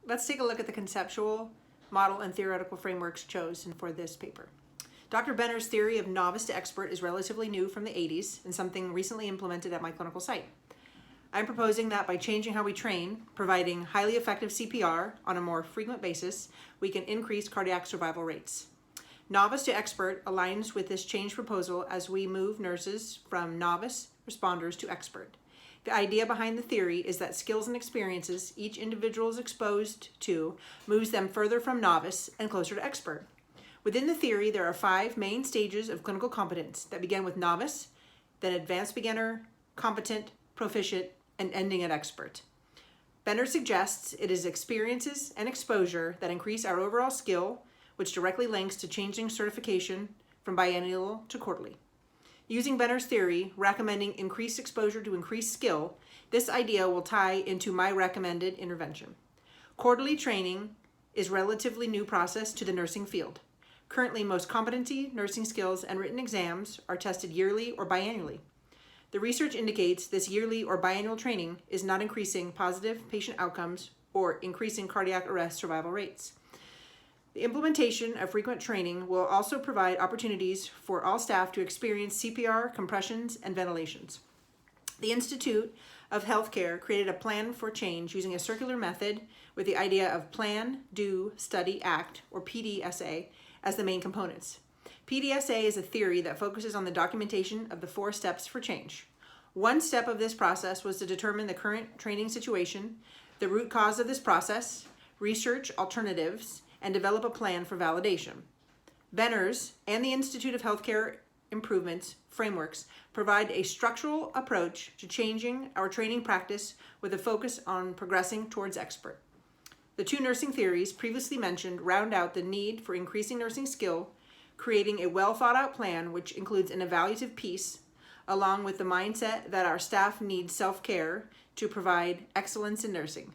let's take a look at the conceptual, model, and theoretical frameworks chosen for this paper. Dr. Benner's theory of novice to expert is relatively new from the 80s and something recently implemented at my clinical site. I'm proposing that by changing how we train, providing highly effective CPR on a more frequent basis, we can increase cardiac survival rates. Novice to expert aligns with this change proposal as we move nurses from novice responders to expert. The idea behind the theory is that skills and experiences each individual is exposed to moves them further from novice and closer to expert. Within the theory, there are 5 main stages of clinical competence that begin with novice, then advanced beginner, competent, proficient, and ending at expert. Benner suggests it is experiences and exposure that increase our overall skill, which directly links to changing certification from biennial to quarterly. Using Benner's theory, recommending increased exposure to increased skill, this idea will tie into my recommended intervention. Quarterly training is a relatively new process to the nursing field. Currently, most competency, nursing skills, and written exams are tested yearly or biannually. The research indicates this yearly or biannual training is not increasing positive patient outcomes or increasing cardiac arrest survival rates. The implementation of frequent training will also provide opportunities for all staff to experience CPR, compressions, and ventilations. The Institute of Healthcare created a plan for change using a circular method with the idea of plan, do, study, act, or PDSA, as the main components. PDSA is a theory that focuses on the documentation of the 4 steps for change. One step of this process was to determine the current training situation, the root cause of this process, research alternatives, and develop a plan for validation. Benner's and the Institute of Healthcare Improvements frameworks provide a structural approach to changing our training practice with a focus on progressing towards expert. The 2 nursing theories previously mentioned round out the need for increasing nursing skill, creating a well-thought-out plan which includes an evaluative piece, along with the mindset that our staff needs self-care to provide excellence in nursing.